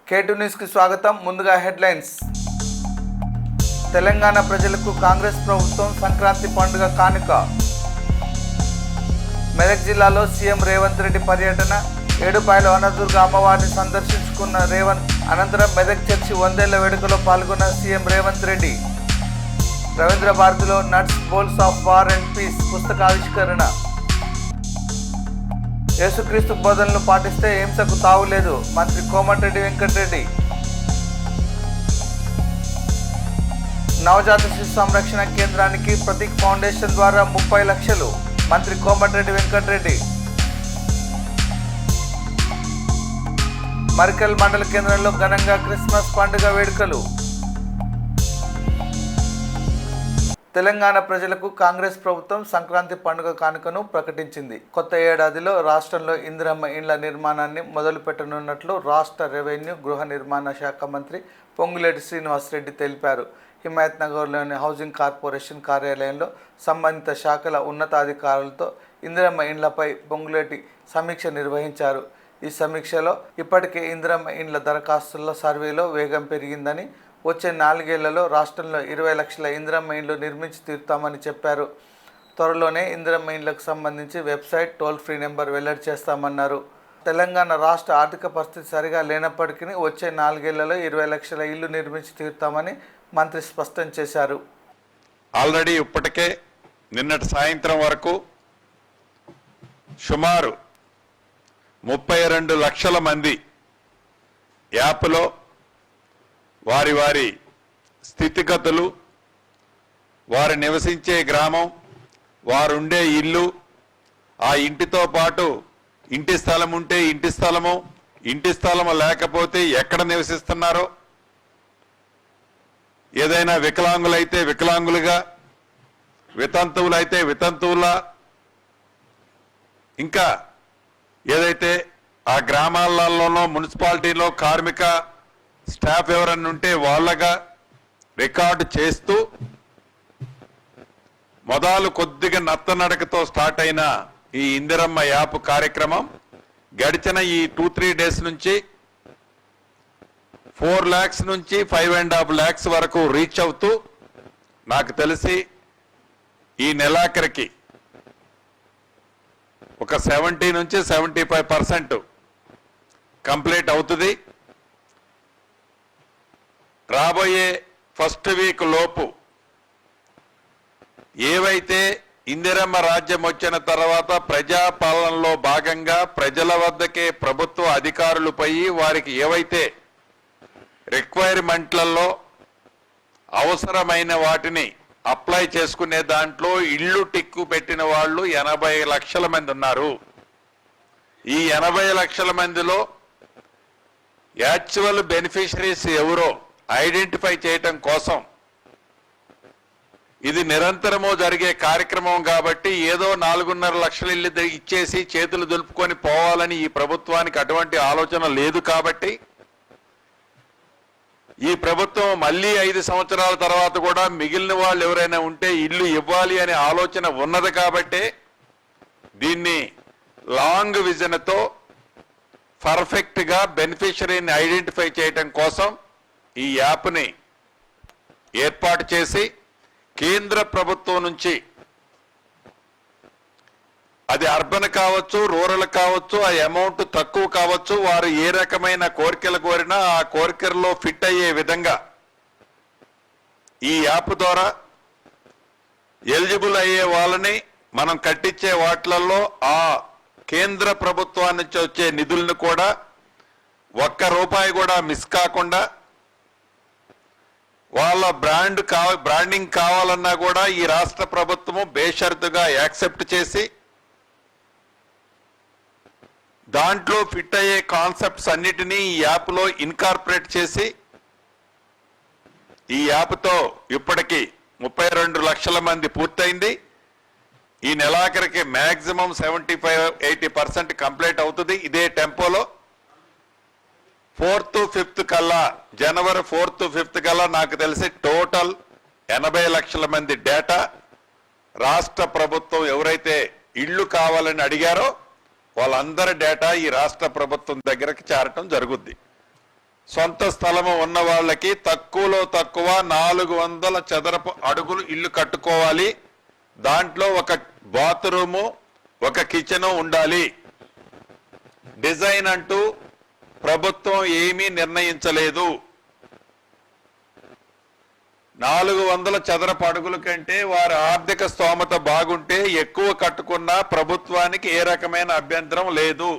K2 news కి స్వాగతం. ముందుగా హెడ్లైన్స్. తెలంగాణ ప్రజలకు కాంగ్రెస్ ప్రభుత్వం సంక్రాంతి పండుగ కానుక. మెదక్ జిల్లాలో సీఎం రేవంత్ రెడ్డి పర్యటన. ఏడుపాయల వనదుర్గ అమ్మవారిని సందర్శించుకున్న రేవంత్ అనంతరం మెదక్ చర్చి 100వ వేడుకలో పాల్గొన్న సీఎం రేవంత్ రెడ్డి. రవీంద్ర భారతిలో nuts bolts of war and peace పుస్తక ఆవిష్కరణ. యేసుక్రీస్తు బోధనలు పాటిస్తే హింసకు తావులేదు, మంత్రి కోమటిరెడ్డి వెంకటరెడ్డి. నవజాత శిశు సంరక్షణ కేంద్రానికి ప్రతీక్ ఫౌండేషన్ ద్వారా 30 లక్షలు, మంత్రి కోమటిరెడ్డి వెంకటరెడ్డి. మరికల్ మండల కేంద్రంలో ఘనంగా క్రిస్మస్ పండుగ వేడుకలు. తెలంగాణ ప్రజలకు కాంగ్రెస్ ప్రభుత్వం సంక్రాంతి పండుగ కానుకను ప్రకటించింది. కొత్త ఏడాదిలో రాష్ట్రంలో ఇందిరమ్మ ఇండ్ల నిర్మాణాన్ని మొదలు పెట్టనున్నట్లు రాష్ట్ర రెవెన్యూ గృహ నిర్మాణ శాఖ మంత్రి పొంగులేటి శ్రీనివాసరెడ్డి తెలిపారు. హిమాయత్ నగర్లోని హౌసింగ్ కార్పొరేషన్ కార్యాలయంలో సంబంధిత శాఖల ఉన్నతాధికారులతో ఇందిరమ్మ ఇండ్లపై పొంగులేటి సమీక్ష నిర్వహించారు. ఈ సమీక్షలో ఇప్పటికే ఇందిరమ్మ ఇండ్ల దరఖాస్తుల సర్వేలో వేగం పెరిగిందని, వచ్చే 4 ఏళ్లలో రాష్ట్రంలో 20 లక్షల ఇందిరమ్మ ఇండ్లు నిర్మించి తీరుతామని చెప్పారు. త్వరలోనే ఇందిరమ్మ ఇండ్లకు సంబంధించి వెబ్సైట్, టోల్ ఫ్రీ నెంబర్ వెల్లడి చేస్తామన్నారు. తెలంగాణ రాష్ట్ర ఆర్థిక పరిస్థితి సరిగా లేనప్పటికీ వచ్చే 4 ఏళ్లలో 20 లక్షల ఇళ్లు నిర్మించి తీరుతామని మంత్రి స్పష్టం చేశారు. ఆల్రెడీ ఇప్పటికే నిన్నటి సాయంత్రం వరకు సుమారు 32 లక్షల మంది యాప్లో వారి వారి స్థితిగతులు, వారు నివసించే గ్రామం, వారుండే ఇల్లు, ఆ ఇంటితో పాటు ఇంటి స్థలం ఉంటే ఇంటి స్థలము, ఇంటి స్థలము లేకపోతే ఎక్కడ నివసిస్తున్నారో, ఏదైనా వికలాంగులైతే వికలాంగులుగా, వితంతువులైతే వితంతువులా, ఇంకా ఏదైతే ఆ గ్రామాలలోనో మున్సిపాలిటీలో కార్మిక స్టాఫ్ ఎవరన్నా ఉంటే వాళ్ళగా రికార్డు చేస్తూ మొదలు కొద్దిగా నత్తనడకతో స్టార్ట్ అయిన ఈ ఇందిరమ్మ యాప్ కార్యక్రమం గడిచిన ఈ 2-3 డేస్ నుంచి 4 lakhs నుంచి 5.5 lakhs వరకు రీచ్ అవుతూ నాకు తెలిసి ఈ నెలాఖరికి ఒక 70 నుంచి 75% కంప్లీట్ అవుతుంది. రాబోయే ఫస్ట్ వీక్ లోపు ఏవైతే ఇందిరమ్మ రాజ్యం వచ్చిన తర్వాత ప్రజాపాలనలో భాగంగా ప్రజల వద్దకే ప్రభుత్వ అధికారులు పోయి వారికి ఏవైతే రిక్వైర్మెంట్లలో అవసరమైన వాటిని అప్లై చేసుకునే దాంట్లో ఇల్లు టిక్కు పెట్టిన వాళ్ళు 80 లక్షల మంది ఉన్నారు. ఈ 80 లక్షల మందిలో యాక్చువల్ బెనిఫిషరీస్ ఎవరో ఐడెంటిఫై చేయటం కోసం ఇది నిరంతరము జరిగే కార్యక్రమం కాబట్టి ఏదో 4.5 లక్షల ఇల్లు ఇచ్చేసి చేతులు దులుపుకొని పోవాలని ఈ ప్రభుత్వానికి అటువంటి ఆలోచన లేదు. కాబట్టి ఈ ప్రభుత్వం మళ్ళీ 5 సంవత్సరాల తర్వాత కూడా మిగిలిన వాళ్ళు ఎవరైనా ఉంటే ఇల్లు ఇవ్వాలి అనే ఆలోచన ఉన్నది. కాబట్టి దీన్ని లాంగ్ విజన్తో పర్ఫెక్ట్గా బెనిఫిషరీని ఐడెంటిఫై చేయటం కోసం ఈ యాప్ని ఏర్పాటు చేసి కేంద్ర ప్రభుత్వం నుంచి అది అర్బన్ కావచ్చు, రూరల్ కావచ్చు, ఆ అమౌంట్ తక్కువ కావచ్చు, వారు ఏ రకమైన కోరికలు కోరినా ఆ కోరికల్లో ఫిట్ అయ్యే విధంగా ఈ యాప్ ద్వారా ఎలిజిబుల్ అయ్యే వాళ్ళని మనం కట్టించే వాటిలలో ఆ కేంద్ర ప్రభుత్వాన్ని నుంచి వచ్చే నిధులను కూడా ₹1 కూడా మిస్ కాకుండా వాళ్ళ బ్రాండింగ్ కావాలన్నా కూడా ఈ రాష్ట్ర ప్రభుత్వము బేషరతుగా యాక్సెప్ట్ చేసి దాంట్లో ఫిట్ అయ్యే కాన్సెప్ట్స్ అన్నిటినీ ఈ యాప్లో ఇన్కార్పొరేట్ చేసి ఈ యాప్తో ఇప్పటికీ 32 లక్షల మంది పూర్తయింది. ఈ నెలాఖరికి మ్యాక్సిమం 75-80% కంప్లీట్ అవుతుంది. ఇదే టెంపోలో 4th, 5th కల్లా, జనవరి 4th, 5th కల్లా నాకు తెలిసి టోటల్ 80 లక్షల మంది డేటా రాష్ట్ర ప్రభుత్వం ఎవరైతే ఇళ్ళు కావాలని అడిగారో వాళ్ళందరి డేటా ఈ రాష్ట్ర ప్రభుత్వం దగ్గరికి చేరటం జరుగుద్ది. సొంత స్థలము ఉన్న వాళ్ళకి తక్కువలో తక్కువ 400 చదరపు అడుగులు ఇల్లు కట్టుకోవాలి. దాంట్లో ఒక బాత్రూము, ఒక కిచెను ఉండాలి. డిజైన్ అంటూ ప్రభుత్వం ఏమీ నిర్ణయించలేదు. 400 చదరపు అడుగుల కంటే వారి ఆర్థిక స్తోమత బాగుంటే ఎక్కువ కట్టుకున్న ప్రభుత్వానికి ఏ రకమైన అభ్యంతరం లేదు.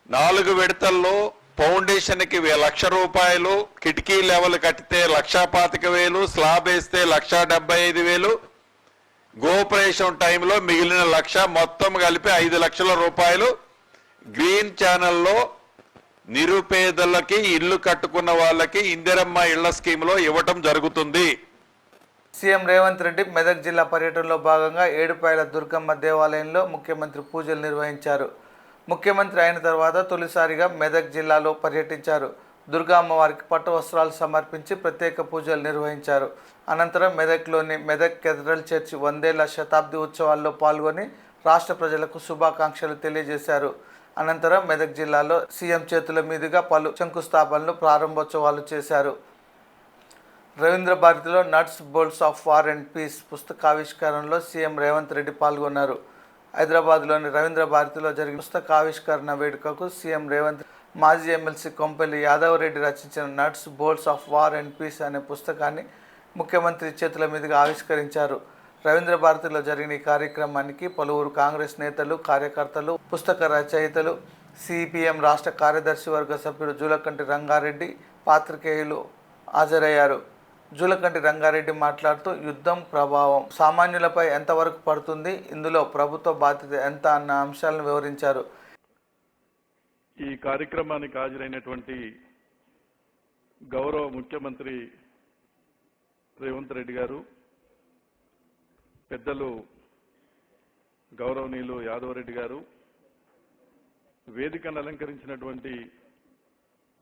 4 విడతల్లో ఫౌండేషన్కి 1,00,000 రూపాయలు, కిటికీ లెవెల్ కట్టితే 1,25,000, స్లాబ్ వేస్తే 1,75,000, గోపరేషన్ టైంలో మిగిలిన 1,00,000, మొత్తం కలిపి 5,00,000 రూపాయలు గ్రీన్ ఛానల్లో నిరుపేదలకి ఇల్లు కట్టుకున్న వాళ్ళకి ఇందిరమ్మ ఇళ్ల స్కీమ్లో ఇవ్వటం జరుగుతుంది. సీఎం రేవంత్ రెడ్డి మెదక్ జిల్లా పర్యటనలో భాగంగా ఏడుపాయల దుర్గమ్మ దేవాలయంలో ముఖ్యమంత్రి పూజలు నిర్వహించారు. ముఖ్యమంత్రి అయిన తర్వాత తొలిసారిగా మెదక్ జిల్లాలో పర్యటించారు. దుర్గా అమ్మవారికి పట్టు వస్త్రాలు సమర్పించి ప్రత్యేక పూజలు నిర్వహించారు. అనంతరం మెదక్లోని మెదక్ కేథడ్రల్ చర్చి 100వ శతాబ్ది ఉత్సవాల్లో పాల్గొని రాష్ట్ర ప్రజలకు శుభాకాంక్షలు తెలియజేశారు. అనంతరం మెదక్ జిల్లాలో సీఎం చేతుల మీదుగా పలు శంకుస్థాపనలు, ప్రారంభోత్సవాలు చేశారు. రవీంద్ర భారతిలో nuts bolts of war and peace పుస్తకావిష్కరణలో సీఎం రేవంత్ రెడ్డి పాల్గొన్నారు. హైదరాబాద్లోని రవీంద్ర భారతిలో జరిగిన పుస్తకావిష్కరణ వేడుకకు సీఎం రేవంత్ మాజీ ఎమ్మెల్సీ కొంపెల్లి యాదవ్ రెడ్డి రచించిన nuts bolts of war and peace అనే పుస్తకాన్ని ముఖ్యమంత్రి చేతుల మీదుగా ఆవిష్కరించారు. రవీంద్ర భారతిలో జరిగిన ఈ కార్యక్రమానికి పలువురు కాంగ్రెస్ నేతలు, కార్యకర్తలు, పుస్తక రచయితలు, సిపిఎం రాష్ట్ర కార్యదర్శి వర్గ సభ్యుడు జూలకంటి రంగారెడ్డి, పాత్రికేయులు హాజరయ్యారు. జూలకంటి రంగారెడ్డి మాట్లాడుతూ యుద్ధం ప్రభావం సామాన్యులపై ఎంతవరకు పడుతుంది, ఇందులో ప్రభుత్వ బాధ్యత ఎంత అన్న అంశాలను వివరించారు. ఈ కార్యక్రమానికి హాజరైనటువంటి గౌరవ ముఖ్యమంత్రి రేవంత్ రెడ్డి గారు, పెద్దలు గౌరవనీయులు యాదవ్ రెడ్డి గారు, వేదికను అలంకరించినటువంటి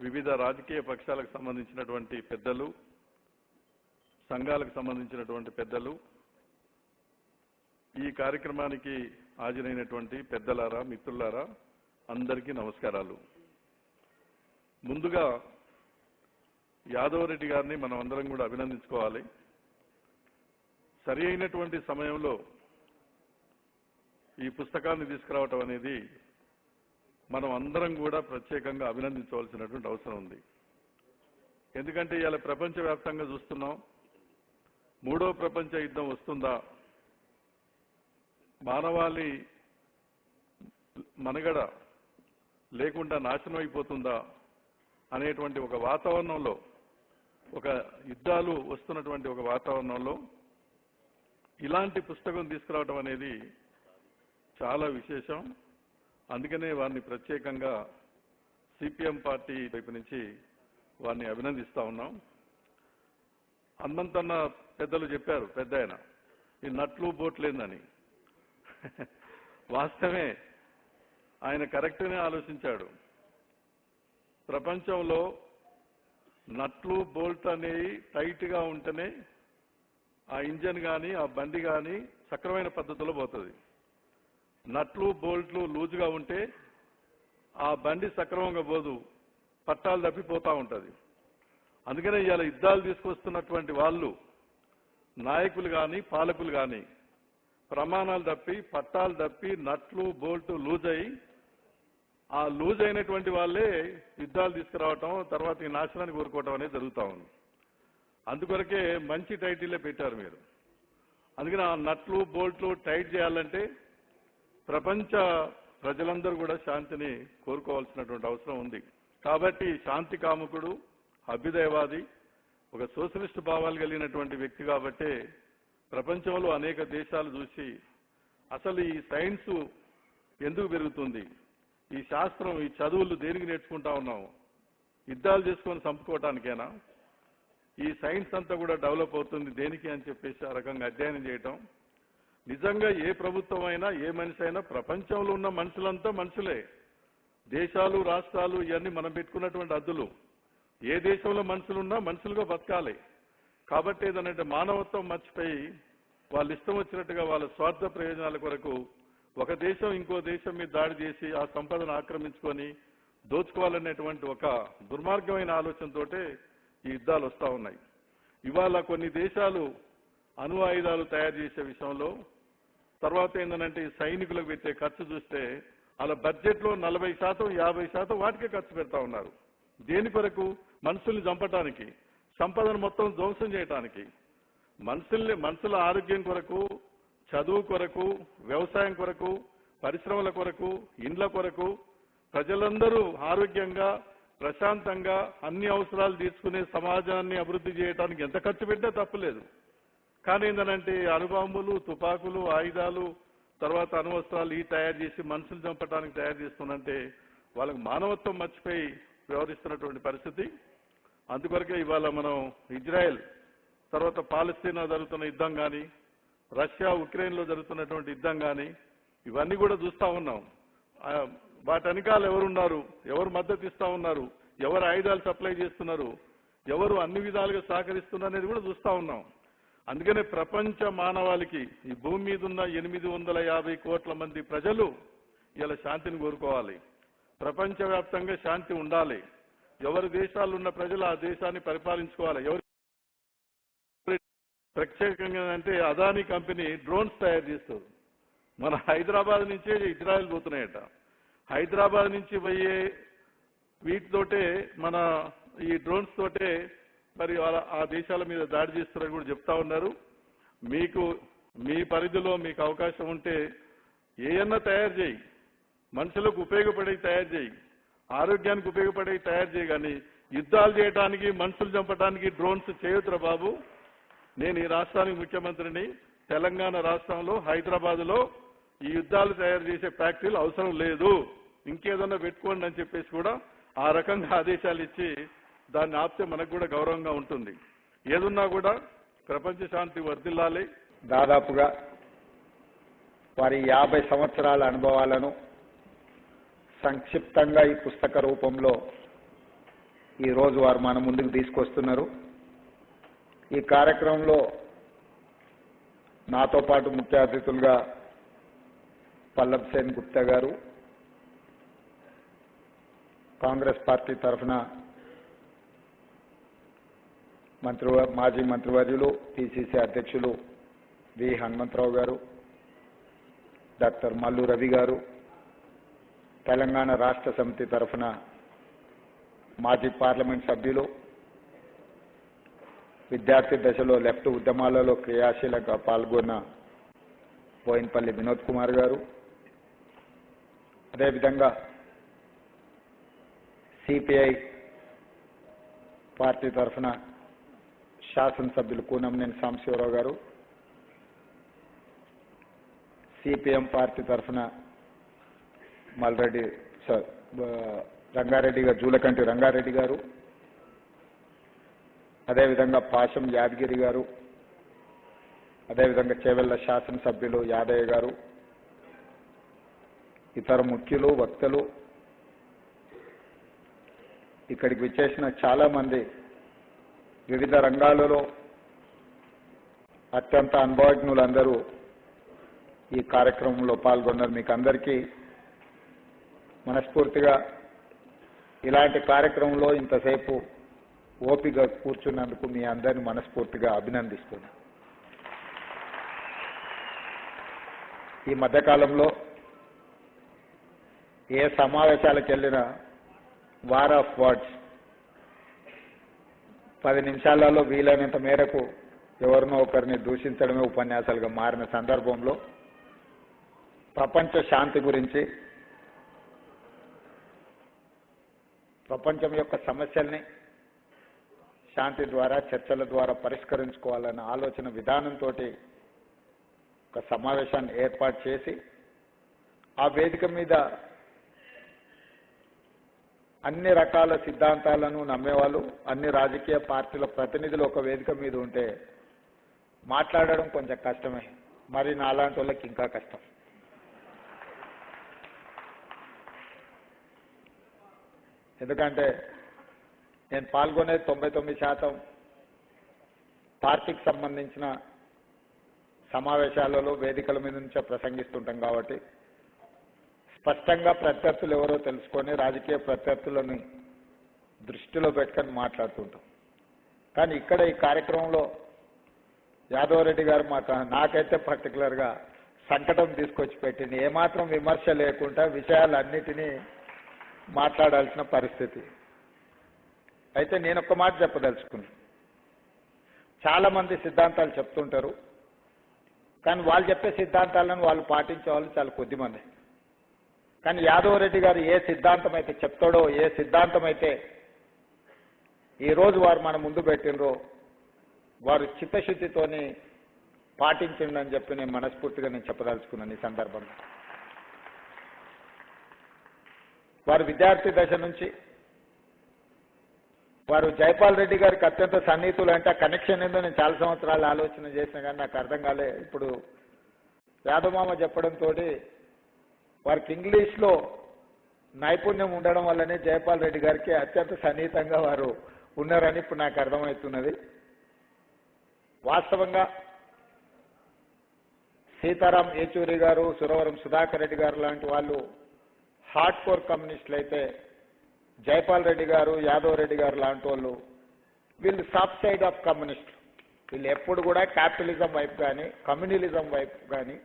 వివిధ రాజకీయ పక్షాలకు సంబంధించినటువంటి పెద్దలు, సంఘాలకు సంబంధించినటువంటి పెద్దలు, ఈ కార్యక్రమానికి హాజరైనటువంటి పెద్దలారా, మిత్రులారా, అందరికీ నమస్కారాలు. ముందుగా యాదవ్ రెడ్డి గారిని మనం అందరం కూడా అభినందించుకోవాలి. సరి అయినటువంటి సమయంలో ఈ పుస్తకాన్ని తీసుకురావటం అనేది మనం అందరం కూడా ప్రత్యేకంగా అభినందించవలసినటువంటి అవసరం ఉంది. ఎందుకంటే ఇవాళ ప్రపంచవ్యాప్తంగా చూస్తున్నాం, 3వ ప్రపంచ యుద్ధం వస్తుందా, మానవాళి మనుగడ లేకుండా నాశనం అయిపోతుందా అనేటువంటి ఒక వాతావరణంలో, ఒక యుద్ధాలు వస్తున్నటువంటి ఒక వాతావరణంలో ఇలాంటి పుస్తకం తీసుకురావడం అనేది చాలా విశేషం. అందుకనే వారిని ప్రత్యేకంగా సిపిఎం పార్టీ వైపు నుంచి వారిని అభినందిస్తా ఉన్నాం. హనుమంతన్న పెద్దలు చెప్పారు, పెద్ద ఆయన ఈ నట్లు బోట్లేందని. వాస్తవమే, ఆయన కరెక్ట్గానే ఆలోచించాడు. ప్రపంచంలో నట్లు బోల్ట్ అనేవి టైట్గా ఉంటేనే ఆ ఇంజన్ కానీ ఆ బండి కానీ సక్రమైన పద్ధతిలో పోతుంది. నట్లు బోల్ట్లు లూజుగా ఉంటే ఆ బండి సక్రమంగా పోదు, పట్టాలు తప్పిపోతూ ఉంటుంది. అందుకనే ఇవాళ యుద్ధాలు తీసుకొస్తున్నటువంటి వాళ్ళు, నాయకులు కానీ పాలకులు కానీ ప్రమాణాలు తప్పి, పట్టాలు తప్పి, నట్లు బోల్టు లూజ్ అయ్యి, ఆ లూజ్ అయినటువంటి వాళ్ళే యుద్ధాలు తీసుకురావటం, తర్వాత ఈ నాశనాన్ని కోరుకోవటం అనేది జరుగుతూ ఉంది. అందుకొరకే మంచి టైటిల్లే పెట్టారు మీరు. అందుకని ఆ నట్లు బోల్ట్లు టైట్ చేయాలంటే ప్రపంచ ప్రజలందరూ కూడా శాంతిని కోరుకోవాల్సినటువంటి అవసరం ఉంది. కాబట్టి శాంతి కాముకుడు, అభ్యుదయవాది, ఒక సోషలిస్ట్ భావాలు కలిగినటువంటి వ్యక్తి కాబట్టే ప్రపంచంలో అనేక దేశాలు చూసి అసలు ఈ సైన్స్ ఎందుకు పెరుగుతుంది, ఈ శాస్త్రం, ఈ చదువులు దేనికి నేర్చుకుంటా ఉన్నాము, యుద్ధాలు చేసుకొని చంపుకోవటానికేనా, ఈ సైన్స్ అంతా కూడా డెవలప్ అవుతుంది దేనికి అని చెప్పేసి ఆ రకంగా అధ్యయనం చేయటం. నిజంగా ఏ ప్రభుత్వం అయినా, ఏ మనిషి అయినా, ప్రపంచంలో ఉన్న మనుషులంతా మనుషులే. దేశాలు, రాష్ట్రాలు ఇవన్నీ మనం పెట్టుకున్నటువంటి అద్దులు. ఏ దేశంలో మనుషులున్నా మనుషులుగా బతకాలి. కాబట్టి ఏదనంటే మానవత్వం మర్చిపోయి వాళ్ళు ఇష్టం వచ్చినట్టుగా వాళ్ళ స్వార్థ ప్రయోజనాల కొరకు ఒక దేశం ఇంకో దేశం మీద దాడి చేసి ఆ సంపదను ఆక్రమించుకొని దోచుకోవాలనేటువంటి ఒక దుర్మార్గమైన ఆలోచనతోటే ఈ యుద్ధాలు వస్తూ ఉన్నాయి. ఇవాళ కొన్ని దేశాలు అణు ఆయుధాలు తయారు చేసే విషయంలో, తర్వాత ఏంటంటే సైనికులకు పెట్టే ఖర్చు చూస్తే అలా బడ్జెట్లో 40%, 50% వాటికే ఖర్చు పెడతా ఉన్నారు. దేని కొరకు? మనుషుల్ని చంపటానికి, సంపదను మొత్తం ధ్వంసం చేయటానికి. మనుషుల ఆరోగ్యం కొరకు, చదువు కొరకు, వ్యవసాయం కొరకు, పరిశ్రమల కొరకు, ఇండ్ల కొరకు, ప్రజలందరూ ఆరోగ్యంగా ప్రశాంతంగా అన్ని అవసరాలు తీర్చుకునే సమాజాన్ని అభివృద్ధి చేయడానికి ఎంత ఖర్చు పెట్టినా తప్పులేదు. కానీ ఏంటంటే అణుబాంబులు, తుపాకులు, ఆయుధాలు, తర్వాత అణువస్త్రాలు ఈ తయారు చేసి మనుషులు చంపడానికి తయారు చేస్తున్నంటే వాళ్ళకి మానవత్వం మర్చిపోయి వ్యవహరిస్తున్నటువంటి పరిస్థితి. అందుకొరకే ఇవాళ మనం ఇజ్రాయెల్, తర్వాత పాలస్తీనా జరుగుతున్న యుద్ధం కానీ, రష్యా ఉక్రెయిన్లో జరుగుతున్నటువంటి యుద్ధం కానీ, ఇవన్నీ కూడా చూస్తూ ఉన్నాం. వాటి వెనకాల ఎవరున్నారు, ఎవరు మద్దతు ఇస్తా ఉన్నారు, ఎవరు ఆయుధాలు సప్లై చేస్తున్నారు, ఎవరు అన్ని విధాలుగా సహకరిస్తున్నారు అనేది కూడా చూస్తూ ఉన్నాం. అందుకనే ప్రపంచ మానవాళికి ఈ భూమి మీద ఉన్న 850 కోట్ల మంది ప్రజలు ఇలా శాంతిని కోరుకోవాలి. ప్రపంచవ్యాప్తంగా శాంతి ఉండాలి. ఎవరి దేశాల్లో ఉన్న ప్రజలు ఆ దేశాన్ని పరిపాలించుకోవాలి. ఎవరు ప్రత్యేకంగా అంటే అదానీ కంపెనీ డ్రోన్స్ తయారు చేస్తారు. మన హైదరాబాద్ నుంచే ఇజ్రాయెల్ పోతున్నాయట. హైదరాబాద్ నుంచి పోయే వీటితోటే మన ఈ డ్రోన్స్ తోటే మరి ఆ దేశాల మీద దాడి చేస్తున్నారని కూడా చెప్తా ఉన్నారు. మీకు మీ పరిధిలో మీకు అవకాశం ఉంటే ఏమన్నా తయారు చేయి, మనుషులకు ఉపయోగపడే తయారు చేయి, ఆరోగ్యానికి ఉపయోగపడే తయారు చేయి, కానీ యుద్ధాలు చేయడానికి, మనుషులు చంపడానికి డ్రోన్స్ చేయొద్దురా బాబు. నేను ఈ రాష్ట్రానికి ముఖ్యమంత్రిని. తెలంగాణ రాష్ట్రంలో హైదరాబాద్లో ఈ యుద్ధాలు తయారు చేసే ఫ్యాక్టరీలు అవసరం లేదు, ఇంకేదన్నా పెట్టుకోండి అని చెప్పేసి కూడా ఆ రకంగా ఆదేశాలు ఇచ్చి దాన్ని ఆపితే మనకు కూడా గౌరవంగా ఉంటుంది. ఏదున్నా కూడా ప్రపంచ శాంతి వర్ధిల్లాలి. దాదాపుగా వారి 50 సంవత్సరాల అనుభవాలను సంక్షిప్తంగా ఈ పుస్తక రూపంలో ఈరోజు వారు మన ముందుకు తీసుకొస్తున్నారు. ఈ కార్యక్రమంలో నాతో పాటు ముఖ్య అతిథులుగా పల్లబ్ సేన్ గుప్తా గారు, కాంగ్రెస్ పార్టీ తరఫున మాజీ మంత్రివర్యులు పిసిసి అధ్యక్షులు వి హనుమంతరావు గారు, డాక్టర్ మల్లు రవి గారు, తెలంగాణ రాష్ట్ర సమితి తరఫున మాజీ పార్లమెంట్ సభ్యులు, విద్యార్థి దశలో లెఫ్ట్ ఉద్యమాలలో క్రియాశీలంగా పాల్గొన్న బోయిన్పల్లి వినోద్ కుమార్ గారు, అదేవిధంగా సిపిఐ పార్టీ తరఫున శాసనసభ్యులు కూనంనేని సాంబశివరావు గారు, సిపిఎం పార్టీ తరఫున జూలకంటి రంగారెడ్డి గారు, అదేవిధంగా పాశం యాదగిరి గారు, అదేవిధంగా చేవెళ్ల శాసనసభ్యులు యాదయ్య గారు, ఇతర ముఖ్యులు, వక్తలు, ఇక్కడికి విచ్చేసిన చాలా మంది వివిధ రంగాలలో అత్యంత అనుభవజ్ఞులందరూ ఈ కార్యక్రమంలో పాల్గొన్నారు. మీకు అందరికీ మనస్ఫూర్తిగా ఇలాంటి కార్యక్రమంలో ఇంతసేపు ఓపిక కూర్చున్నందుకు మీ అందరిని మనస్ఫూర్తిగా అభినందిస్తున్నాను. ఈ మధ్యకాలంలో ఏ సమావేశాలకు వెళ్ళినా వార్ ఆఫ్ వర్డ్స్, 10 నిమిషాలలో వీలైనంత మేరకు ఎవరినో ఒకరిని దూషించడమే ఉపన్యాసాలుగా మారిన సందర్భంలో ప్రపంచ శాంతి గురించి, ప్రపంచం యొక్క సమస్యల్ని శాంతి ద్వారా, చర్చల ద్వారా పరిష్కరించుకోవాలన్న ఆలోచన విధానంతో ఒక సమావేశాన్ని ఏర్పాటు చేసి ఆ వేదిక మీద అన్ని రకాల సిద్ధాంతాలను నమ్మేవాళ్ళు, అన్ని రాజకీయ పార్టీల ప్రతినిధులు ఒక వేదిక మీద ఉంటే మాట్లాడడం కొంచెం కష్టమే. మరి నాలాంటి వాళ్ళకి ఇంకా కష్టం. ఎందుకంటే నేను పాల్గొనే 99% పార్టీకి సంబంధించిన సమావేశాలలో వేదికల మీద నుంచే ప్రసంగిస్తుంటాం కాబట్టి స్పష్టంగా ప్రత్యర్థులు ఎవరో తెలుసుకొని రాజకీయ ప్రత్యర్థులను దృష్టిలో పెట్టుకొని మాట్లాడుతుంటాం. కానీ ఇక్కడ ఈ కార్యక్రమంలో యాదవ్ రెడ్డి గారు నాకైతే పర్టికులర్గా సంకటం తీసుకొచ్చి పెట్టింది. ఏమాత్రం విమర్శ లేకుండా విషయాలన్నిటినీ మాట్లాడాల్సిన పరిస్థితి. అయితే నేను ఒక్క మాట చెప్పదలుచుకున్నాను. చాలామంది సిద్ధాంతాలు చెప్తుంటారు, కానీ వాళ్ళు చెప్పే సిద్ధాంతాలను వాళ్ళు పాటించే వాళ్ళు చాలా కొద్దిమంది. కానీ యాదవ్ రెడ్డి గారు ఏ సిద్ధాంతం అయితే చెప్తాడో, ఏ సిద్ధాంతం అయితే ఈరోజు వారు మన ముందు పెట్టినరో వారు చిత్తశుద్ధితోని పాటించిండని చెప్పి నేను మనస్ఫూర్తిగా చెప్పదలుచుకున్నాను. ఈ సందర్భంగా వారు విద్యార్థి దశ నుంచి వారు జైపాల్ రెడ్డి గారికి అత్యంత సన్నిహితులు. అంటే ఆ కనెక్షన్ ఏందో నేను చాలా సంవత్సరాలు ఆలోచన చేసిన కానీ నాకు అర్థం కాలే. ఇప్పుడు యాదమామ చెప్పడంతో వారికి ఇంగ్లీష్లో నైపుణ్యం ఉండడం వల్లనే జైపాల్ రెడ్డి గారికి అత్యంత సన్నిహితంగా వారు ఉన్నారని ఇప్పుడు నాకు అర్థమవుతున్నది. వాస్తవంగా సీతారాం ఏచూరి గారు, సురవరం సుధాకర్ రెడ్డి గారు లాంటి వాళ్ళు హార్డ్ కోర్ కమ్యూనిస్టులు అయితే, జైపాల్ రెడ్డి గారు, యాదవ్ రెడ్డి గారు లాంటి వాళ్ళు వీళ్ళు సాఫ్ట్ సైడ్ ఆఫ్ కమ్యూనిస్టులు. వీళ్ళు ఎప్పుడు కూడా క్యాపిటలిజం వైపు కానీ కమ్యూనలిజం వైపు కానీ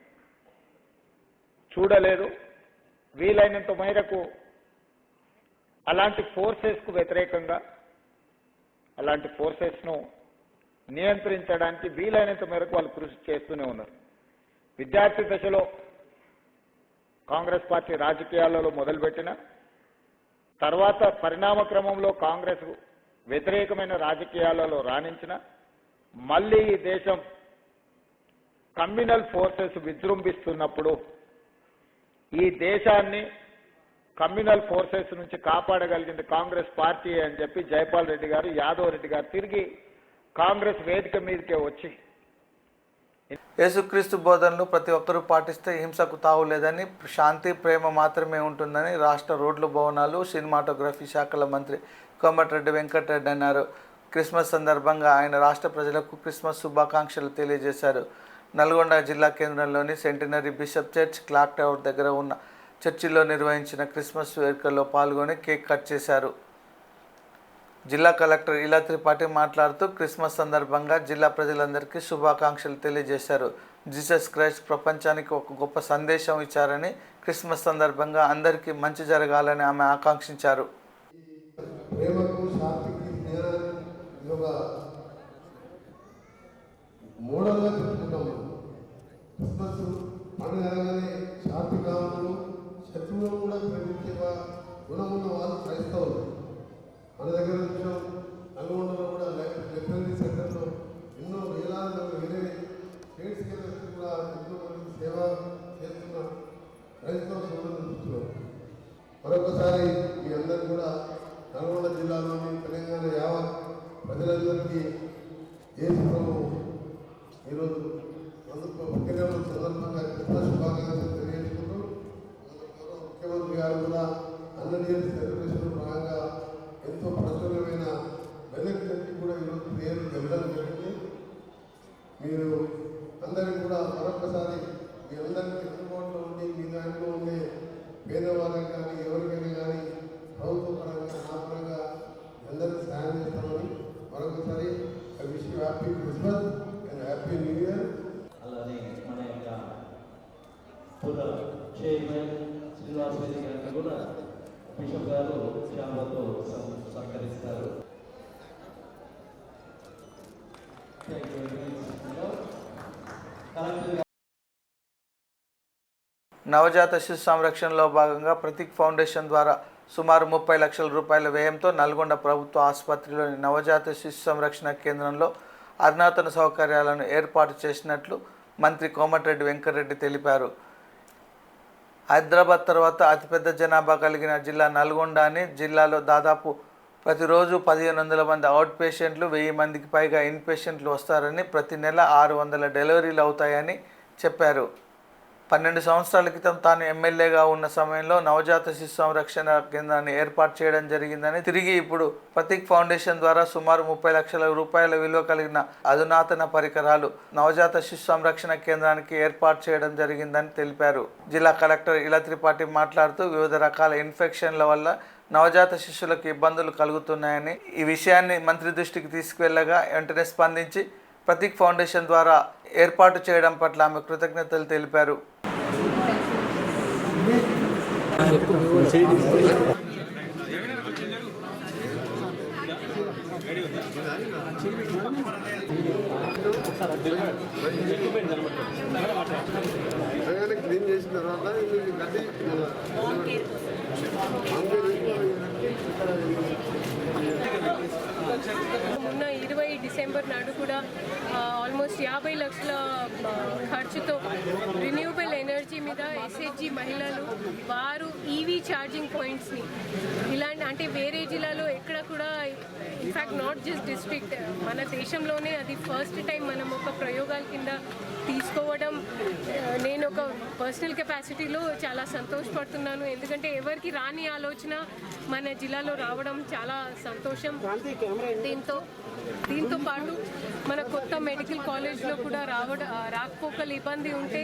చూడలేదు. వీలైనంత మేరకు అలాంటి ఫోర్సెస్కు వ్యతిరేకంగా, అలాంటి ఫోర్సెస్ను నియంత్రించడానికి వీలైనంత మేరకు వాళ్ళు కృషి చేస్తూనే ఉన్నారు. విద్యార్థి దశలో కాంగ్రెస్ పార్టీ రాజకీయాలలో మొదలుపెట్టిన తర్వాత పరిణామ క్రమంలో కాంగ్రెస్ వ్యతిరేకమైన రాజకీయాలలో రాణించిన, మళ్ళీ ఈ దేశం కమ్యూనల్ ఫోర్సెస్ విజృంభిస్తున్నప్పుడు ఈ దేశాన్ని కమ్యూనల్ ఫోర్సెస్ నుంచి కాపాడగలిగింది కాంగ్రెస్ పార్టీ అని చెప్పి జైపాల్ రెడ్డి గారు, యాదవ్ రెడ్డి గారు తిరిగి కాంగ్రెస్ వేదిక మీదకే వచ్చి యేసుక్రీస్తు బోధనలు ప్రతి ఒక్కరూ పాటిస్తే హింసకు తావు లేదని, శాంతి ప్రేమ మాత్రమే ఉంటుందని రాష్ట్ర రోడ్లు, భవనాలు, సినిమాటోగ్రఫీ శాఖల మంత్రి కోమటిరెడ్డి వెంకటరెడ్డి అన్నారు. క్రిస్మస్ సందర్భంగా ఆయన రాష్ట్ర ప్రజలకు క్రిస్మస్ శుభాకాంక్షలు తెలియజేశారు. నల్గొండ జిల్లా కేంద్రంలోని centenary bishop church clock tower దగ్గర ఉన్న చర్చిలో నిర్వహించిన క్రిస్మస్ వేడుకల్లో పాల్గొని కేక్ కట్ చేశారు. జిల్లా కలెక్టర్ ఇలా త్రిపాఠి మాట్లాడుతూ క్రిస్మస్ సందర్భంగా జిల్లా ప్రజలందరికీ శుభాకాంక్షలు తెలియజేశారు. జీసస్ క్రైస్ట్ ప్రపంచానికి ఒక గొప్ప సందేశం ఇచ్చారని, క్రిస్మస్ సందర్భంగా అందరికీ మంచి జరగాలని ఆమె ఆకాంక్షించారు. ప్రేమకు, శాంతికి, స్నేహానికి ఒక మోడల్గా చెప్పుకుంటాము. క్రిస్మస్ పండుగ అనగానే శాంతి కావాలి, శత్రువులను కూడా ప్రేమించే గుణమున్న వాళ్ళు క్రైస్తవులు. మన దగ్గర చూసాం, నల్గొండలో కూడా లైబ్రరీ సెంటర్లో ఎన్నో వేలాది వేరే స్టేట్స్కి వెళ్ళి కూడా ఎంతో మంది సేవ చేస్తున్న క్రైస్తవ సోదరులు చూస్తున్నాం. మరొకసారి మీ అందరూ కూడా నల్గొండ జిల్లాలోని తెలంగాణ యావత్ ప్రజలందరికీ యేసు ప్రభువు ఈరోజు పుట్టినరోజు సందర్భంగా క్రిస్మస్ శుభాకాంక్షలు తెలియజేసుకుంటూ, ముఖ్యమంత్రి గారు కూడా అన్నడియల్ సెలబ్రేషన్ భాగంగా ఎంతో ప్రచురమైన వెనక్ నుంచి కూడా ఈరోజు పేరు వెళ్ళడం జరిగింది. మీరు అందరికీ కూడా మరొకసారి మీ అందరికీ అందుబాటులో ఉండి మీ దాంట్లో ఉండే పేదవాళ్ళకి కానీ ఎవరికైనా కానీ ప్రభుత్వ పరంగా నా పరంగా అందరికీ సహాయం చేస్తామని మరొకసారి I wish you happy Christmas and happy new year. అలానే మన యొక్క పుర చైర్మన్ శ్రీనివాస్ రెడ్డి గారిని కూడా బిషప్ గారు శాంబతో సత్కరిస్తారు. నవజాత శిశు సంరక్షణలో భాగంగా ప్రతీక్ ఫౌండేషన్ ద్వారా సుమారు 30 లక్షల రూపాయల వ్యయంతో నల్గొండ ప్రభుత్వ ఆసుపత్రిలోని నవజాత శిశు సంరక్షణ కేంద్రంలో అధునాతన సౌకర్యాలను ఏర్పాటు చేసినట్లు మంత్రి కోమటిరెడ్డి వెంకటరెడ్డి తెలిపారు. హైదరాబాద్ తర్వాత అతిపెద్ద జనాభా కలిగిన జిల్లా నల్గొండ అని, జిల్లాలో దాదాపు ప్రతిరోజు 1500 మంది అవుట్ పేషెంట్లు, 1000 మందికి పైగా ఇన్ పేషెంట్లు వస్తారని, ప్రతి నెల 600 డెలివరీలు అవుతాయని చెప్పారు. 12 సంవత్సరాల క్రితం తాను ఎమ్మెల్యేగా ఉన్న సమయంలో నవజాత శిశు సంరక్షణ కేంద్రాన్ని ఏర్పాటు చేయడం జరిగిందని, తిరిగి ఇప్పుడు ప్రతీక్ ఫౌండేషన్ ద్వారా సుమారు 30 లక్షల రూపాయల విలువ కలిగిన అధునాతన పరికరాలు నవజాత శిశు సంరక్షణ కేంద్రానికి ఏర్పాటు చేయడం జరిగిందని తెలిపారు. జిల్లా కలెక్టర్ ఇలా త్రిపాఠి మాట్లాడుతూ వివిధ రకాల ఇన్ఫెక్షన్ల వల్ల నవజాత శిశువులకు ఇబ్బందులు కలుగుతున్నాయని, ఈ విషయాన్ని మంత్రి దృష్టికి తీసుకువెళ్లగా వెంటనే స్పందించి ప్రతీక్ ఫౌండేషన్ ద్వారా ఏర్పాటు చేయడం పట్ల ఆమె కృతజ్ఞతలు తెలిపారు. క్లీన్ చేసిన తర్వాత మొన్న 20 డిసెంబర్ నాడు కూడా ఆల్మోస్ట్ 50 లక్షల ఖర్చుతో రిన్యూవబుల్ ఎనర్జీ మీద ఎస్హెచ్జి మహిళలు వారు ఈవీ ఛార్జింగ్ పాయింట్స్ని ఇలాంటి అంటే వేరే జిల్లాలో ఎక్కడ కూడా ఇన్ఫ్యాక్ట్ నాట్ జస్ట్ డిస్ట్రిక్ట్ మన దేశంలోనే అది ఫస్ట్ టైం మనం ఒక ప్రయోగాల కింద తీసుకోవడం నేను ఒక పర్సనల్ కెపాసిటీలో చాలా సంతోషపడుతున్నాను. ఎందుకంటే ఎవరికి రాని ఆలోచన మన జిల్లాలో రావడం చాలా సంతోషం. దీంతో పాటు మన కొత్త మెడికల్ కాలేజ్లో కూడా రాకపోకలు ఇబ్బంది ఉంటే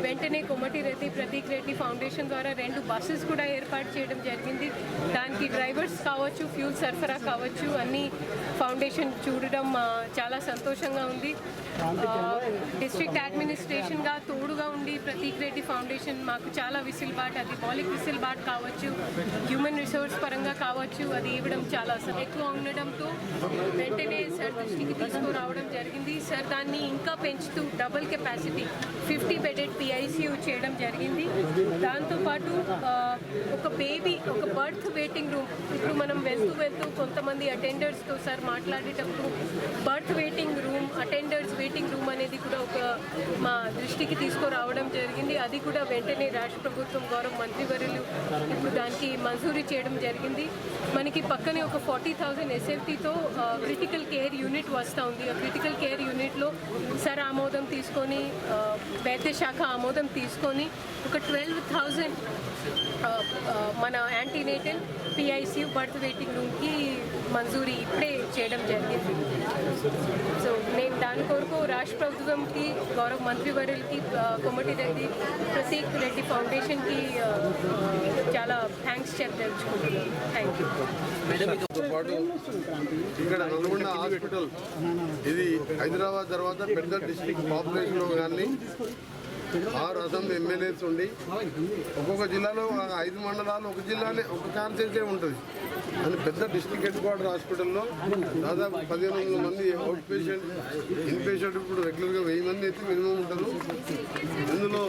వెంటనే కోమటిరెడ్డి ప్రతీక్ రెడ్డి ఫౌండేషన్ ద్వారా 2 బస్సెస్ కూడా ఏర్పాటు చేయడం జరిగింది. దానికి డ్రైవర్స్ కావచ్చు, ఫ్యూల్ సరఫరా కావచ్చు, అన్ని ఫౌండేషన్ చూడడం చాలా సంతోషంగా ఉంది. డిస్ట్రిక్ట్ అడ్మినిస్ట్రేషన్గా తోడుగా ఉండి ప్రతీక్ రెడ్డి ఫౌండేషన్ మాకు చాలా విసిల్బాట్, అది పాలిక్ విసిల్బాట్ కావచ్చు, హ్యూమన్ రిసోర్స్ పరంగా కావచ్చు, అది ఇవ్వడం చాలా ఎక్కువ ఉండడంతో వెంటనే సార్ దృష్టికి తీసుకురావడం జరిగింది. సార్ దాన్ని ఇంకా పెంచుతూ డబుల్ కెపాసిటీ 50 బెడెడ్ PICU చేయడం జరిగింది. దాంతోపాటు ఒక బర్త్ వెయిటింగ్ రూమ్, ఇప్పుడు మనం వెళ్తూ కొంతమంది అటెండర్స్తో సార్ మాట్లాడేటప్పుడు birth waiting room, attenders waiting room అనేది కూడా ఒక మా దృష్టికి తీసుకురావడం జరిగింది. అది కూడా వెంటనే రాష్ట్ర ప్రభుత్వం గౌరవ మంత్రివర్యులు ఇప్పుడు దానికి మంజూరీ చేయడం జరిగింది. మనకి పక్కనే ఒక 40,000 SFTతో క్రిటికల్ కేర్ యూనిట్ వస్తూ ఉంది. ఆ క్రిటికల్ కేర్ యూనిట్లో సార్ ఆమోదం తీసుకొని, వైద్య శాఖ ఆమోదం తీసుకొని ఒక 12,000 మన యాంటీనేటల్ PICU బర్త్ వెయిటింగ్ రూమ్కి మంజూరీ ఇప్పుడే చేయడం జరిగింది. సో నేను దాని కొరకు రాష్ట్ర ప్రభుత్వంకి, గౌరవ మంత్రివర్యులకి, కోమటిరెడ్డి ప్రతీక్ రెడ్డి ఫౌండేషన్కి చాలా థ్యాంక్స్ చెప్పదలుచుకుంటున్నాను. Thank you. ఇక్కడ నల్గొండ హాస్పిటల్ ఇది హైదరాబాద్ తర్వాత పెద్ద డిస్ట్రిక్ట్ పాపులేషన్లో కానీ 6 అసెంబ్లీ ఎమ్మెల్యేస్ ఉండి ఒక్కొక్క జిల్లాలో 5 మండలాలు, ఒక జిల్లానే ఒక కాన్స్టిట్యూన్సీ ఉంటుంది. అని పెద్ద డిస్ట్రిక్ట్ హెడ్ క్వార్టర్ హాస్పిటల్లో దాదాపు 1500 మంది అవుట్ పేషెంట్, ఇన్ పేషెంట్ ఇప్పుడు రెగ్యులర్గా 1000 మంది అయితే మినిమం ఉంటారు. ఇందులో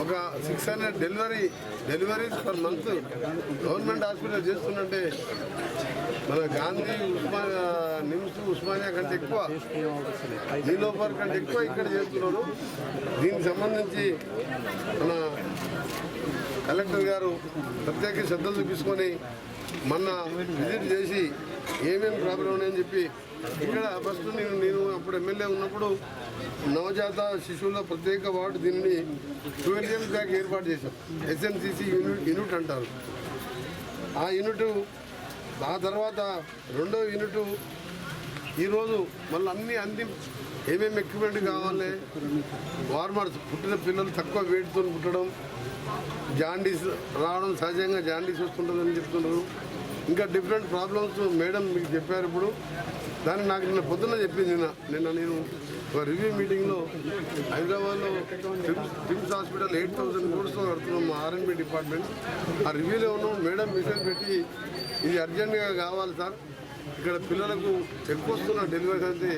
ఒక 600 deliveries per month government hospital చేస్తుందంటే మన గాంధీ నిమ్స్ ఉస్మానియా కంటే ఎక్కువ, నీలోఫర్ కంటే ఎక్కువ ఇక్కడ చేస్తున్నారు. దీనికి సంబంధించి మన కలెక్టర్ గారు ప్రత్యేక శ్రద్ధలు చూపించుకొని మొన్న విజిట్ చేసి ఏమేమి ప్రాబ్లం ఉన్నాయని చెప్పి ఇక్కడ ఫస్ట్ నేను అప్పుడు ఎమ్మెల్యే ఉన్నప్పుడు నవజాత శిశువుల ప్రత్యేక వార్డు దీనిని 12 years బ్యాక్ ఏర్పాటు చేశాం. SNCC యూనిట్ అంటారు. ఆ యూనిట్ ఆ తర్వాత 2వ యూనిట్ ఈరోజు మళ్ళీ అన్ని ఏమేమి ఎక్విప్మెంట్ కావాలి, వార్మర్స్, పుట్టిన పిల్లలు తక్కువ వెయిట్తో పుట్టడం, జాండీస్ రావడం, సహజంగా జాండీస్ వస్తుంటుందని చెప్తున్నారు. ఇంకా డిఫరెంట్ ప్రాబ్లమ్స్ మేడం మీకు చెప్పారు. ఇప్పుడు దాన్ని నాకు నిన్న పొద్దున్న చెప్పింది. నిన్న నేను ఒక రివ్యూ మీటింగ్లో హైదరాబాద్లో టిమ్స్ హాస్పిటల్ 8,000 crores కడుతున్నాం మా R&B డిపార్ట్మెంట్. ఆ రివ్యూలో ఉన్నాం. మేడం మెసేజ్ పెట్టి ఇది అర్జెంట్గా కావాలి సార్, ఇక్కడ పిల్లలకు ఎక్కువ వస్తున్న డెలివరీస్ అయితే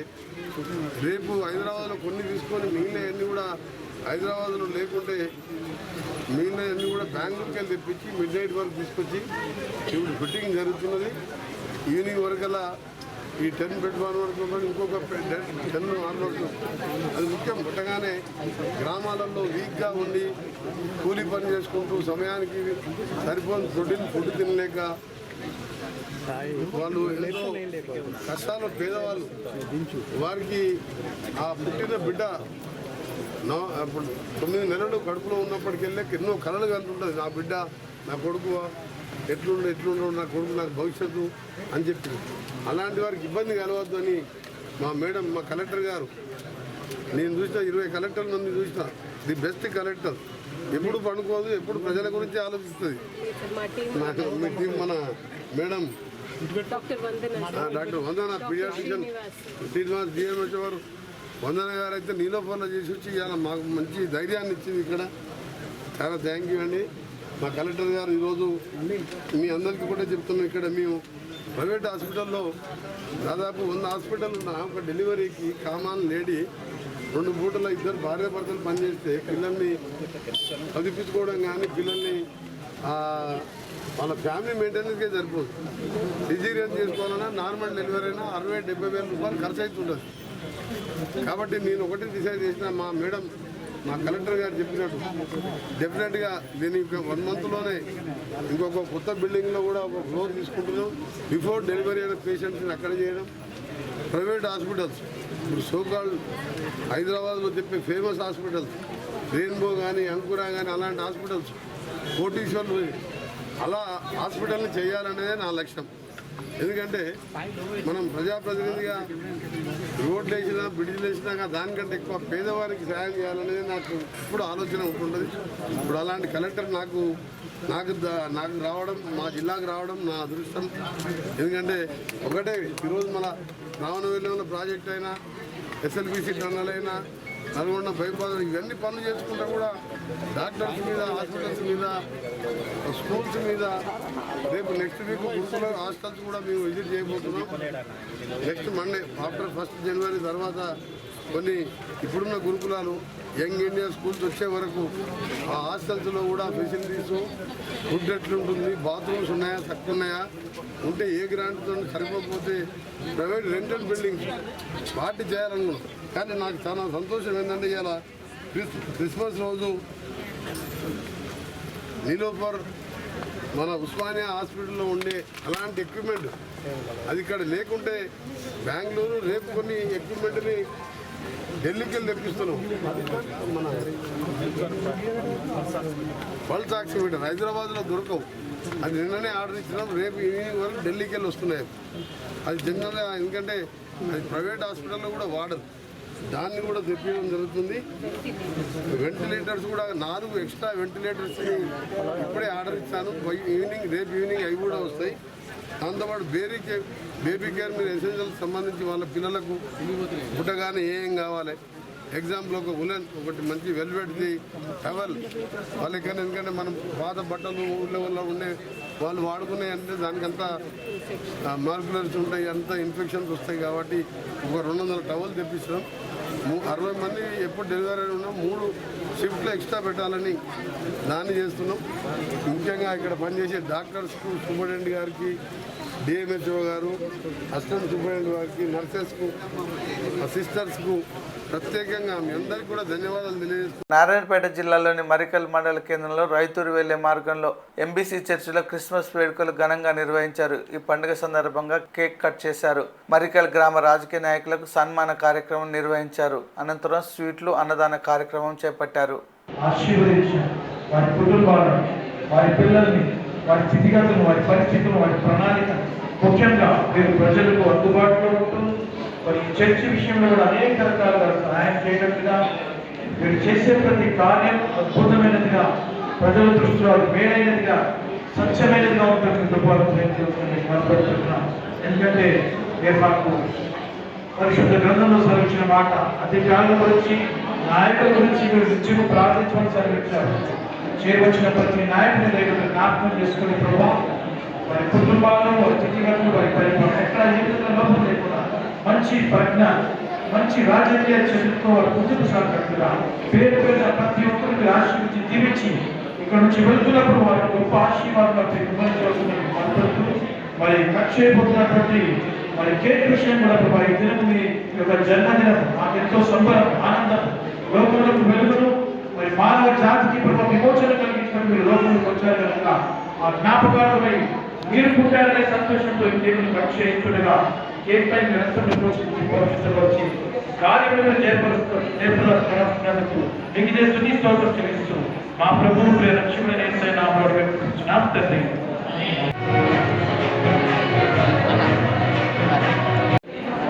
రేపు హైదరాబాద్లో కొన్ని తీసుకొని మిగిలినవన్నీ కూడా హైదరాబాద్లో లేకుంటే మిగిలినవన్నీ కూడా బెంగళూరుకి వెళ్ళి తెప్పించి మిడ్-నైట్ వరకు తీసుకొచ్చి ఇప్పుడు ఫిట్టింగ్ జరుగుతున్నది. ఈవినింగ్ వరకల్లా ఈ 10 బెడ్ వరకు ఇంకొక 10 వరకు అది ముఖ్యం. పుట్టగానే గ్రామాలలో వీక్గా ఉండి కూలీ పని చేసుకుంటూ సమయానికి సరిపోని ప్రోటీన్ ఫుడ్ తినలేక వాళ్ళు ఎంతో కష్టాలు, పేదవాళ్ళు, వారికి ఆ పుట్టిన బిడ్డ అప్పుడు 9 నెలలు కడుపులో ఉన్నప్పటికెళ్ళే ఎన్నో కళలు కంటుంటుంది. నా బిడ్డ, నా కొడుకు ఎట్లుండవు, నా కొడుకు నాకు భవిష్యత్తు అని చెప్పి. అలాంటి వారికి ఇబ్బంది కలవద్దు అని మా మేడం, మా కలెక్టర్ గారు, నేను చూసిన 20 కలెక్టర్ల మంది చూసిన, ది బెస్ట్ కలెక్టర్. ఎప్పుడు పండుకోదు, ఎప్పుడు ప్రజల గురించి ఆలోచిస్తుంది. మీ టీం మన మేడం డాక్టర్ వందన పీడియాట్రిషియన్ శ్రీనివాస్ డిఎంహెచ్ వారు, వందన గారు అయితే నీలోపర్లో చేసి వచ్చి ఇలా మాకు మంచి ధైర్యాన్ని ఇచ్చింది. ఇక్కడ చాలా థ్యాంక్ యూ అండి. మా కలెక్టర్ గారు ఈరోజు మీ అందరికీ కూడా చెప్తున్నాం, ఇక్కడ మేము ప్రైవేట్ హాస్పిటల్లో దాదాపు 100 హాస్పిటల్ ఉన్న ఒక డెలివరీకి కామన్ లేడీ 2 పూటల 2 భార్యాభర్తలు పనిచేస్తే పిల్లల్ని చదివించుకోవడం కానీ పిల్లల్ని వాళ్ళ ఫ్యామిలీ మెయింటెనెన్స్కే సరిపోదు. సిజేరియన్ చేసుకోవాలన్నా నార్మల్ డెలివరీ అయినా 60-70 వేల రూపాయలు ఖర్చు అవుతుంటుంది. కాబట్టి నేను ఒకటి డిసైడ్ చేసిన, మా మేడం, మా కలెక్టర్ గారు చెప్పినట్టు డెఫినెట్గా దీని 1 మంత్లోనే ఇంకొక కొత్త బిల్డింగ్లో కూడా ఒక ఫ్లోర్ తీసుకుంటున్నాం. బిఫోర్ డెలివరీ అయిన పేషెంట్స్ని అక్కడ చేయడం. ప్రైవేట్ హాస్పిటల్స్ ఇప్పుడు సోకాల్ హైదరాబాద్లో చెప్పే ఫేమస్ హాస్పిటల్స్, రెయిన్బో కానీ అంకురా కానీ అలాంటి హాస్పిటల్స్, కోటీశ్వర్లు, అలా హాస్పిటల్ని చేయాలనేదే నా లక్ష్యం. ఎందుకంటే మనం ప్రజాప్రతినిధిగా రోడ్లు వేసినా బ్రిడ్జ్లు వేసినాక దానికంటే ఎక్కువ పేదవారికి సాయం చేయాలనేది నాకు ఇప్పుడు ఆలోచన ఉంటుంటుంది. ఇప్పుడు అలాంటి కలెక్టర్ నాకు రావడం, మా జిల్లాకు రావడం నా అదృష్టం. ఎందుకంటే ఒకటే ఈరోజు మన రావణవెల్లిలో ప్రాజెక్ట్ అయినా, ఎస్ఎల్బిసి టన్నల్ అయినా, నల్గొండ బైపాస్, ఇవన్నీ పనులు చేసుకుంటా కూడా డాక్టర్స్ మీద, హాస్పిటల్స్ మీద, స్కూల్స్ మీద రేపు నెక్స్ట్ వీక్ గురుకుల హాస్టల్స్ కూడా మేము విజిట్ చేయబోతున్నాం. నెక్స్ట్ మండే ఆఫ్టర్ 1 జనవరి తర్వాత కొన్ని ఇప్పుడున్న గురుకులాలు యంగ్ ఇండియా స్కూల్స్ వచ్చే వరకు ఆ హాస్టల్స్లో కూడా ఫెసిలిటీస్, ఫుడ్ ఎట్లుంటుంది, బాత్రూమ్స్ ఉన్నాయా, తక్కువ ఉన్నాయా, ఉంటే ఏ గ్రాంట్తో సరిపోకపోతే ప్రైవేట్ రెంటల్ బిల్డింగ్స్ వాటి చేయాలనుకున్నాం. కానీ నాకు చాలా సంతోషం ఏంటంటే ఇలా క్రిస్మస్ రోజు నీలోఫర్ మన ఉస్మానియా హాస్పిటల్లో ఉండే అలాంటి ఎక్విప్మెంట్ అది ఇక్కడ లేకుంటే బెంగళూరు రేపు కొన్ని ఎక్విప్మెంట్ని ఢిల్లీకి వెళ్ళి తెప్పిస్తున్నాం. మన పల్స్ ఆక్సిమీటర్ హైదరాబాద్లో దొరకవు, అది నిన్ననే ఆర్డర్ ఇచ్చినాం. రేపు ఈవినింగ్ వరకు ఢిల్లీకి వెళ్ళి వస్తున్నాయి. అది జనరల్గా ఎందుకంటే అది ప్రైవేట్ హాస్పిటల్లో కూడా వాడరు, దాన్ని కూడా తెప్పించడం జరుగుతుంది. వెంటిలేటర్స్ కూడా 4 ఎక్స్ట్రా వెంటిలేటర్స్ని ఇప్పుడే ఆర్డర్ ఇచ్చాను. రేపు ఈవినింగ్ అవి కూడా వస్తాయి. దాంతోపాటు బేబీ కేర్ మీద ఎసెన్షియల్స్ సంబంధించి వాళ్ళ పిల్లలకు పుట్టగానే ఏం కావాలి, ఎగ్జాంపుల్ ఒక ఉలెన్, ఒకటి మంచి వెల్వెట్ది టవల్ వాళ్ళకైనా, ఎందుకంటే మనం పాత బట్టలు ఊళ్ళో వల్ల ఉండే వాళ్ళు వాడుకునే అంటే దానికంతా మార్కులర్స్ ఉంటాయి, అంతా ఇన్ఫెక్షన్స్ వస్తాయి. కాబట్టి ఒక 200 టవల్ తెప్పిస్తాం. 60 మంది ఎప్పుడు డెలివరీ ఉన్నాం, 3 షిఫ్ట్లు ఎక్స్ట్రా పెట్టాలని దాన్ని చేస్తున్నాం. ముఖ్యంగా ఇక్కడ పనిచేసే డాక్టర్స్కు, సూపరింటెండెంట్ గారికి, డిఎంహెచ్ఓ గారు, అసిస్టెంట్ సూపరింటెండెంట్ గారికి, నర్సెస్కు, సిస్టర్స్కు ప్రత్యేకంగా మీ అందరికీ కూడా ధన్యవాదాలు తెలియజేస్తున్నాను. నారాయణపేట జిల్లాలోని మరికల్ మండల కేంద్రంలో రైతూరు వెళ్లే మార్గంలో ఎంబీసీ చర్చిలో క్రిస్మస్ వేడుకలు ఘనంగా నిర్వహించారు. ఈ పండుగ సందర్భంగా కేక్ కట్ చేశారు. మరికల్ గ్రామ రాజకీయ నాయకులకు సన్మాన కార్యక్రమం నిర్వహించారు. అనంతరం స్వీట్లు, అన్నదాన కార్యక్రమం చేపట్టారు. వారి కుటుంబాలను, వారి పిల్లల్ని, వారి స్థితిగతులను, వారి పరిస్థితులను, వారి ప్రణాళిక ముఖ్యంగా మీరు ప్రజలకు అందుబాటులో ఉంటూ మరి చర్చి విషయంలో కూడా అనేక రకాలుగా సహాయం చేయనట్టుగా మీరు చేసే ప్రతి కార్యం అద్భుతమైనదిగా, ప్రజల దృష్టిలో మేలైనదిగా, స్వచ్ఛమైనదిగా ఉంటుంది. కనపడుతున్నాం. ఎందుకంటే మీరు మాకు పరిశుద్ధ గ్రంథంలో సెలవిచ్చిన మాట, అధికారుల గురించి, నాయకుల గురించి మీరు నిత్యం ప్రార్థించమని సెలవిచ్చారు. చేరవచ్చిన ప్రతి నాయకుని దగ్గర జ్ఞాపకం చేసుకునే ప్రభావం వారి కుటుంబాలను, వారి స్థితిగతులు, వారి పరిపాలన ఎక్కడ జీవితంలో లోపం లేకుండా మంచి ప్రజ్ఞ, మంచి రాజకీయ చరిత్రతో వారు ముందుకు సాగినట్టుగా పేరు పేరున ప్రతి ఒక్కరికి ఆశీర్వదించి దీవించి ఇక్కడ నుంచి వెళ్తున్నప్పుడు వారి గొప్ప ఆశీర్వాదాలు మరి కట్ చేయబోతున్నటువంటి మరి కేక్ విషయం కూడా మరి దినం మీ యొక్క జన్మదినం మాకు ఎంతో సంబరం, ఆనందం, లోకంలోకి వెలుగును మరి మానవ జాతికి ప్రభు విమోచన కలిగించినప్పుడు మీరు లోకంలోకి వచ్చారు కనుక ఆ జ్ఞాపకాలపై మీరు పుట్టారనే సంతోషంతో దేవుని కట్ చేయించుండగా కేక్ పై నిరంతరం వచ్చి కార్యములను చేపడుతున్నందుకు మీకు ఇదే స్తుతి స్తోత్రం చెల్లిస్తూ మా ప్రభువు ప్రియ రక్షకుడైన యేసయ్య నామములో వేడుకుంటున్నాం తండ్రి.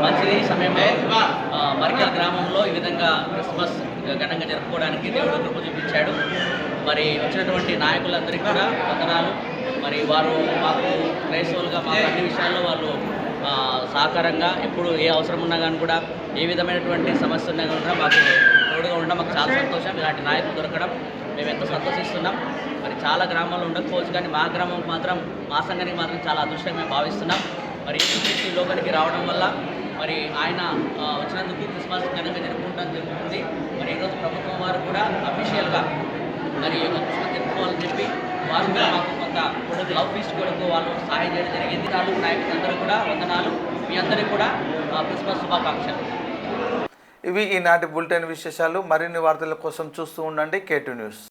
మంచిది సమయంలో మరికల్ గ్రామంలో ఈ విధంగా క్రిస్మస్ ఘనంగా జరుపుకోవడానికి దేవుడు కృప చూపించాడు. మరి వచ్చినటువంటి నాయకులందరికీ కూడా వందనాలు. మరి వారు మాకు క్రైస్తవులుగా మాకు అన్ని విషయాల్లో వాళ్ళు సహకారంగా ఎప్పుడు ఏ అవసరం ఉన్నా కానీ కూడా ఏ విధమైనటువంటి సమస్య ఉన్నా కూడా మాకు తోడుగా ఉండడం మాకు చాలా సంతోషం. ఇలాంటి నాయకులు దొరకడం మేము ఎంతో సంతోషిస్తున్నాం. మరి చాలా గ్రామాల్లో ఉండకపోవచ్చు కానీ మా గ్రామం మాత్రం మా సంఘానికి మాత్రం చాలా అదృష్టంగా మేము భావిస్తున్నాం. మరి యేసుక్రీస్తు లోకానికి రావడం వల్ల మరి ఆయన వచ్చినందుకు క్రిస్మస్ ఘనంగా జరుపుతుంది. మరి ఈరోజు ప్రభుత్వం వారు కూడా అఫీషియల్గా మరి క్రిస్మస్ జరుపుకోవాలని చెప్పి వారు కూడా మాకు కొంత లవ్ ఫీస్ట్ కొరకు వాళ్ళు సహాయం చేయడం జరిగింది. తాలూకు నాయకులందరూ కూడా వందనాలు. మీ అందరికీ కూడా క్రిస్మస్ శుభాకాంక్షలు. ఇవి ఈనాటి బులెటిన్ విశేషాలు. మరిన్ని వార్తల కోసం చూస్తూ ఉండండి K2 న్యూస్.